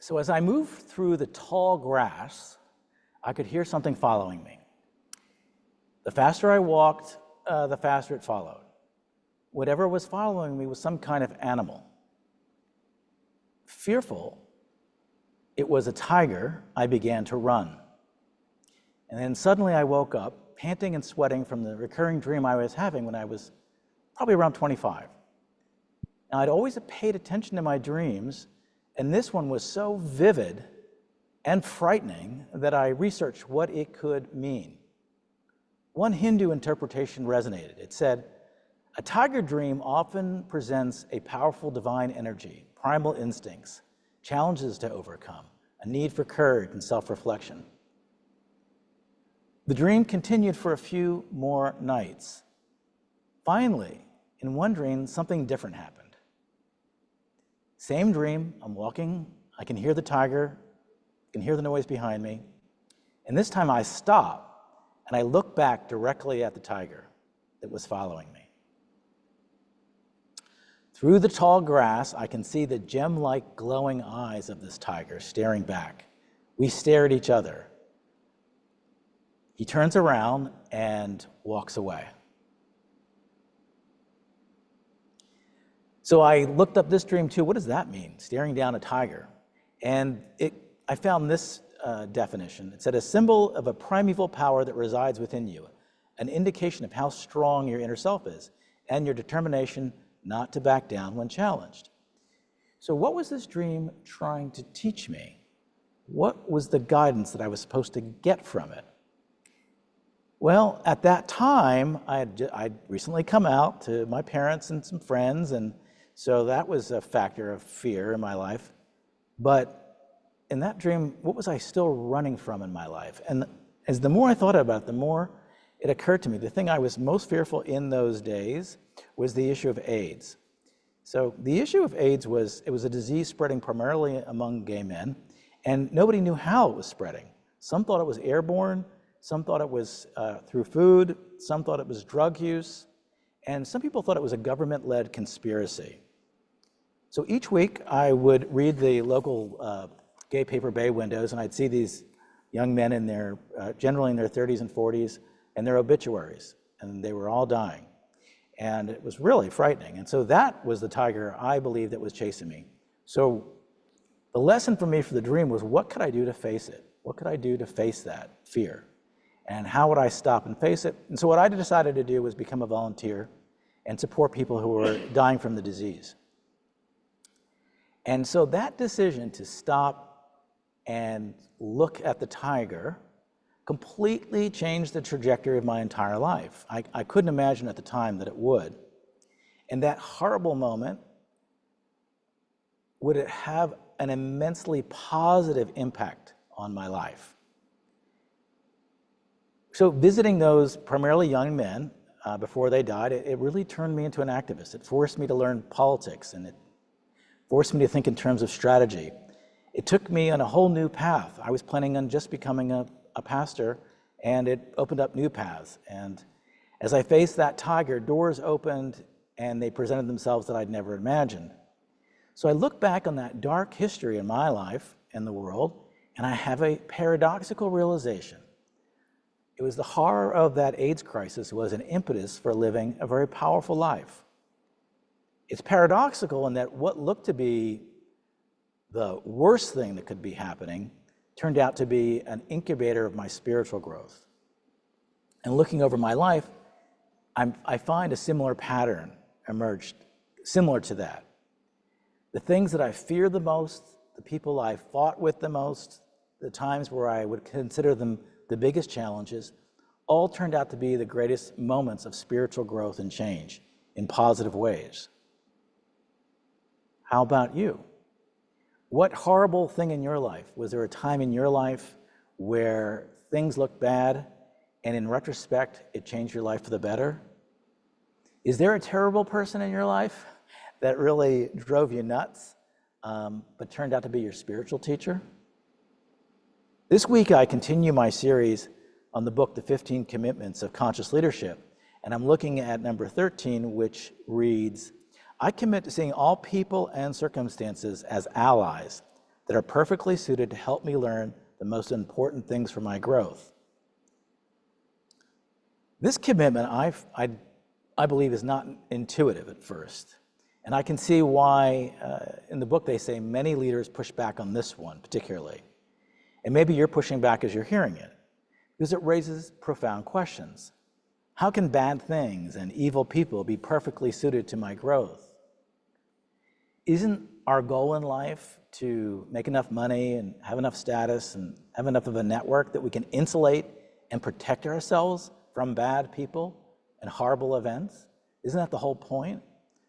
So as I moved through the tall grass, I could hear something following me. The faster I walked, the faster it followed. Whatever was following me was some kind of animal. Fearful, it was a tiger, I began to run. And then suddenly I woke up, panting and sweating from the recurring dream I was having when I was probably around 25. Now, I'd always paid attention to my dreams, and this one was so vivid and frightening that I researched what it could mean. One Hindu interpretation resonated. It said, "A tiger dream often presents a powerful divine energy, primal instincts, challenges to overcome, a need for courage and self-reflection." The dream continued for a few more nights. Finally, in one dream, something different happened. Same dream, I'm walking, I can hear the tiger, I can hear the noise behind me, and this time I stop and I look back directly at the tiger that was following me. Through the tall grass, I can see the gem-like glowing eyes of this tiger staring back. We stare at each other. He turns around and walks away. So I looked up this dream too. What does that mean, staring down a tiger? And I found this definition. It said, a symbol of a primeval power that resides within you, an indication of how strong your inner self is, and your determination not to back down when challenged. So what was this dream trying to teach me? What was the guidance that I was supposed to get from it? Well, at that time, I'd recently come out to my parents and some friends, and so that was a factor of fear in my life. But in that dream, what was I still running from in my life? And as the more I thought about it, the more it occurred to me, the thing I was most fearful in those days was the issue of AIDS. So the issue of AIDS was, it was a disease spreading primarily among gay men, and nobody knew how it was spreading. Some thought it was airborne, some thought it was through food, some thought it was drug use, and some people thought it was a government-led conspiracy. So each week I would read the local gay paper Bay Windows, and I'd see these young men in their, generally in their 30s and 40s, and their obituaries, and they were all dying. And it was really frightening. And so that was the tiger I believe that was chasing me. So the lesson for me for the dream was, what could I do to face it? What could I do to face that fear? And how would I stop and face it? And so what I decided to do was become a volunteer and support people who were dying from the disease. And so that decision to stop and look at the tiger completely changed the trajectory of my entire life. I couldn't imagine at the time that it would. And that horrible moment, would it have an immensely positive impact on my life? So visiting those primarily young men before they died, it really turned me into an activist. It forced me to learn politics, and it forced me to think in terms of strategy. It took me on a whole new path. I was planning on just becoming a pastor, and it opened up new paths. And as I faced that tiger, doors opened and they presented themselves that I'd never imagined. So I look back on that dark history in my life and the world, and I have a paradoxical realization. It was the horror of that AIDS crisis was an impetus for living a very powerful life. It's paradoxical in that what looked to be the worst thing that could be happening turned out to be an incubator of my spiritual growth. And looking over my life, I find a similar pattern emerged, similar to that. The things that I fear the most, the people I fought with the most, the times where I would consider them the biggest challenges, all turned out to be the greatest moments of spiritual growth and change in positive ways. How about you? What horrible thing in your life? Was there a time in your life where things looked bad and in retrospect it changed your life for the better? Is there a terrible person in your life that really drove you nuts but turned out to be your spiritual teacher? This week I continue my series on the book, The 15 Commitments of Conscious Leadership, and I'm looking at number 13, which reads, I commit to seeing all people and circumstances as allies, that are perfectly suited to help me learn the most important things for my growth. This commitment, I believe, is not intuitive at first. And I can see why in the book they say many leaders push back on this one particularly. And maybe you're pushing back as you're hearing it, because it raises profound questions. How can bad things and evil people be perfectly suited to my growth? Isn't our goal in life to make enough money and have enough status and have enough of a network that we can insulate and protect ourselves from bad people and horrible events? Isn't that the whole point?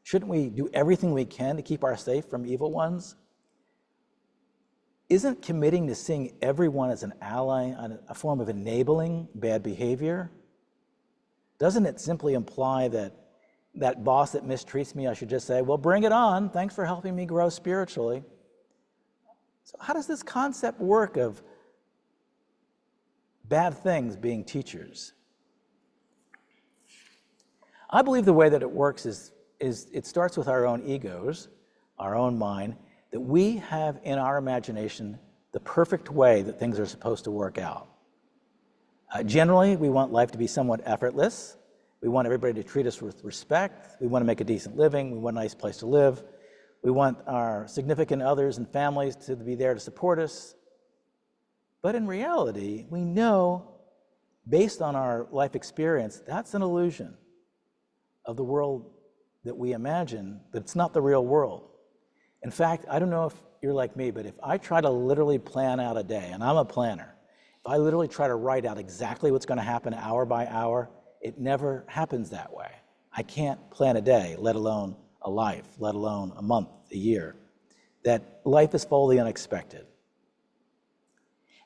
Shouldn't we do everything we can to keep ourselves safe from evil ones? Isn't committing to seeing everyone as an ally a form of enabling bad behavior? Doesn't it simply imply that that boss that mistreats me, I should just say, well, bring it on. Thanks for helping me grow spiritually. So how does this concept work of bad things being teachers? I believe the way that it works is it starts with our own egos, our own mind, that we have in our imagination the perfect way that things are supposed to work out. Generally, we want life to be somewhat effortless. We want everybody to treat us with respect. We want to make a decent living. We want a nice place to live. We want our significant others and families to be there to support us. But in reality, we know, based on our life experience, that's an illusion of the world that we imagine, but it's not the real world. In fact, I don't know if you're like me, but if I try to literally plan out a day, and I'm a planner, if I literally try to write out exactly what's going to happen hour by hour, it never happens that way. I can't plan a day, let alone a life, let alone a month, a year. That life is full of the unexpected.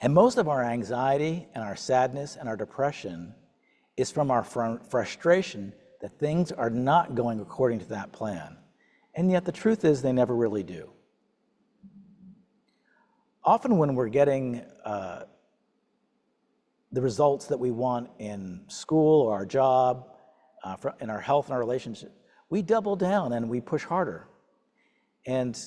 And most of our anxiety and our sadness and our depression is from our frustration that things are not going according to that plan. And yet the truth is they never really do. Often when we're getting the results that we want in school or our job, in our health and our relationship, we double down and we push harder. And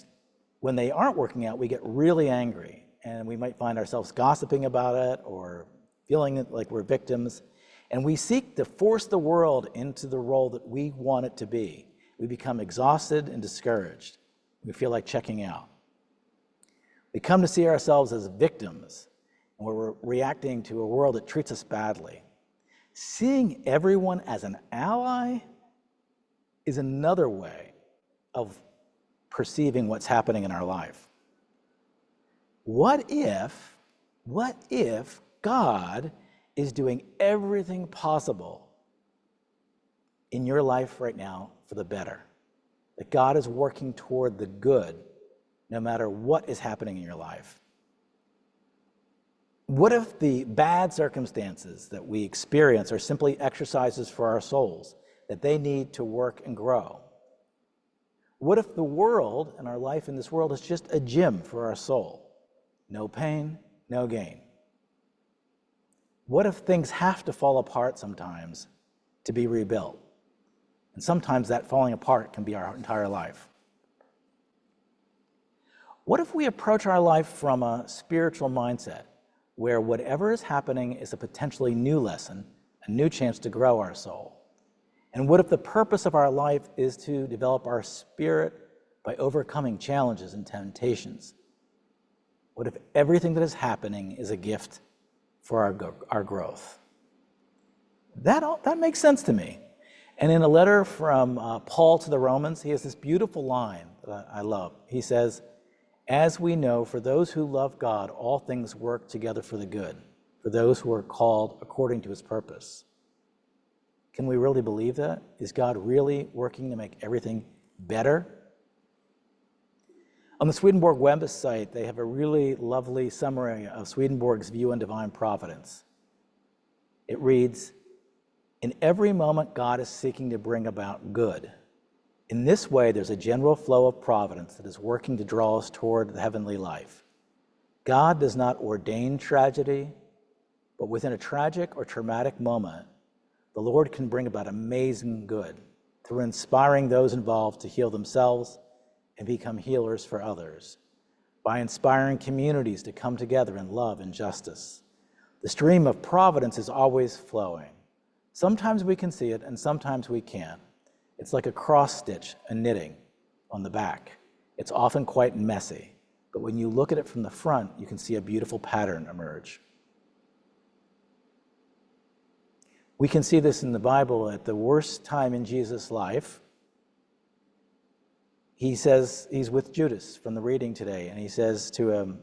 when they aren't working out, we get really angry, and we might find ourselves gossiping about it or feeling like we're victims. And we seek to force the world into the role that we want it to be. We become exhausted and discouraged. We feel like checking out. We come to see ourselves as victims, and we're reacting to a world that treats us badly. Seeing everyone as an ally is another way of perceiving what's happening in our life. What if God is doing everything possible in your life right now for the better? That God is working toward the good no matter what is happening in your life? What if the bad circumstances that we experience are simply exercises for our souls, that they need to work and grow? What if the world and our life in this world is just a gym for our soul? No pain, no gain. What if things have to fall apart sometimes to be rebuilt? And sometimes that falling apart can be our entire life. What if we approach our life from a spiritual mindset, where whatever is happening is a potentially new lesson, a new chance to grow our soul? And what if the purpose of our life is to develop our spirit by overcoming challenges and temptations? What if everything that is happening is a gift for our growth? That makes sense to me. And in a letter from Paul to the Romans, he has this beautiful line that I love. He says, "As we know, for those who love God, all things work together for the good, for those who are called according to his purpose." Can we really believe that? Is God really working to make everything better? On the Swedenborg website, they have a really lovely summary of Swedenborg's view on divine providence. It reads, "In every moment, God is seeking to bring about good. In this way, there's a general flow of providence that is working to draw us toward the heavenly life. God does not ordain tragedy, but within a tragic or traumatic moment, the Lord can bring about amazing good through inspiring those involved to heal themselves and become healers for others. by inspiring communities to come together in love and justice. The stream of providence is always flowing. Sometimes we can see it, and sometimes we can't. It's like a cross stitch, a knitting on the back. It's often quite messy, but when you look at it from the front, you can see a beautiful pattern emerge. We can see this in the Bible at the worst time in Jesus' life. He says, he's with Judas from the reading today, and he says to him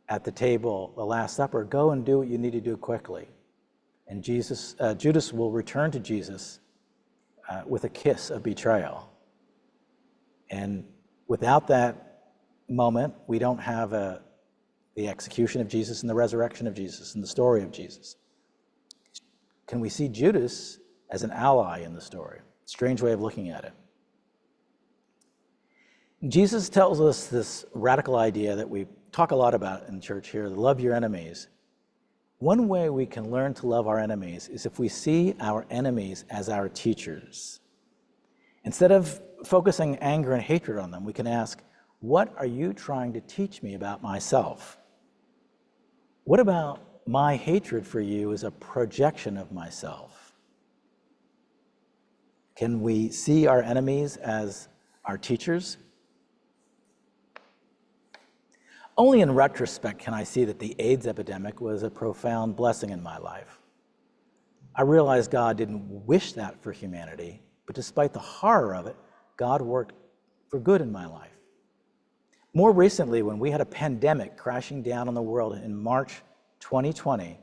at the table, the Last Supper, go and do what you need to do quickly. And Judas will return to Jesus with a kiss of betrayal. And without that moment, we don't have the execution of Jesus and the resurrection of Jesus and the story of Jesus. Can we see Judas as an ally in the story? Strange way of looking at it. Jesus tells us this radical idea that we talk a lot about in church here, love your enemies. One way we can learn to love our enemies is if we see our enemies as our teachers. Instead of focusing anger and hatred on them, we can ask, what are you trying to teach me about myself? What about my hatred for you is a projection of myself? Can we see our enemies as our teachers? Only in retrospect can I see that the AIDS epidemic was a profound blessing in my life. I realized God didn't wish that for humanity, but despite the horror of it, God worked for good in my life. More recently, when we had a pandemic crashing down on the world in March 2020,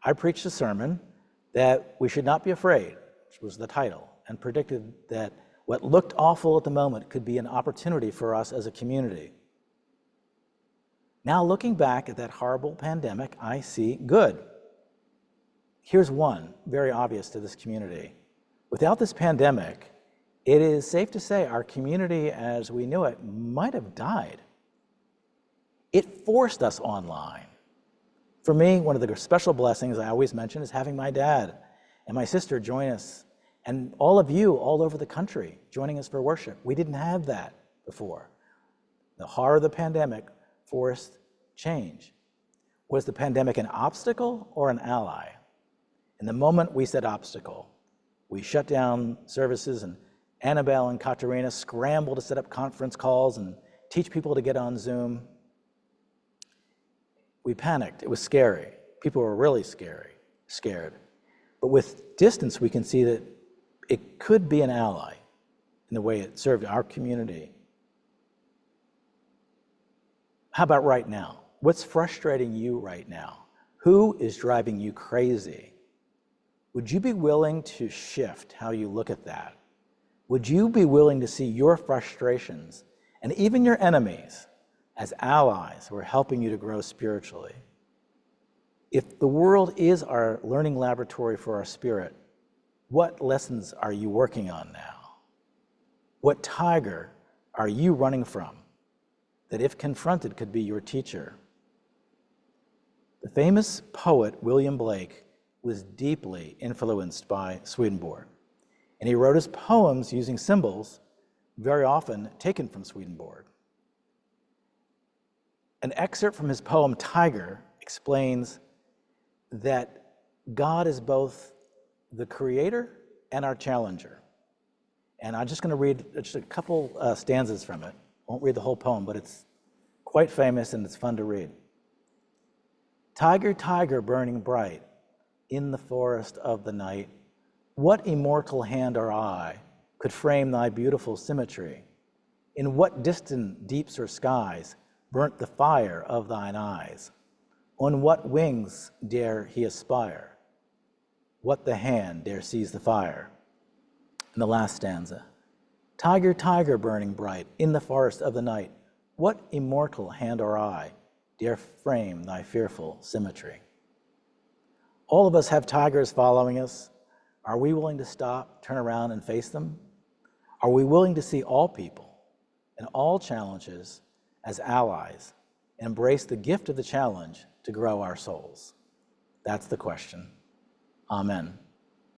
I preached a sermon that we should not be afraid, which was the title, and predicted that what looked awful at the moment could be an opportunity for us as a community. Now, looking back at that horrible pandemic, I see good. Here's one, very obvious to this community. Without this pandemic, it is safe to say our community as we knew it might have died. It forced us online. For me, one of the special blessings I always mention is having my dad and my sister join us, and all of you all over the country joining us for worship. We didn't have that before. The horror of the pandemic forced change. Was the pandemic an obstacle or an ally? In the moment we said obstacle, we shut down services, and Annabelle and Katerina scrambled to set up conference calls and teach people to get on Zoom. We panicked. It was scary. People were really scared. But with distance, we can see that it could be an ally in the way it served our community. How about right now? What's frustrating you right now? Who is driving you crazy? Would you be willing to shift how you look at that? Would you be willing to see your frustrations and even your enemies as allies who are helping you to grow spiritually? If the world is our learning laboratory for our spirit, what lessons are you working on now? What tiger are you running from that, if confronted, could be your teacher? The famous poet William Blake was deeply influenced by Swedenborg, and he wrote his poems using symbols very often taken from Swedenborg. An excerpt from his poem Tiger explains that God is both the creator and our challenger. And I'm just going to read just a couple stanzas from it. I won't read the whole poem, but it's quite famous and it's fun to read. Tiger, tiger, burning bright in the forest of the night, what immortal hand or eye could frame thy beautiful symmetry? In what distant deeps or skies burnt the fire of thine eyes? On what wings dare he aspire? What the hand dare seize the fire? And the last stanza. Tiger, tiger, burning bright in the forest of the night, what immortal hand or eye dare frame thy fearful symmetry? All of us have tigers following us. Are we willing to stop, turn around, and face them? Are we willing to see all people and all challenges as allies and embrace the gift of the challenge to grow our souls? That's the question. Amen.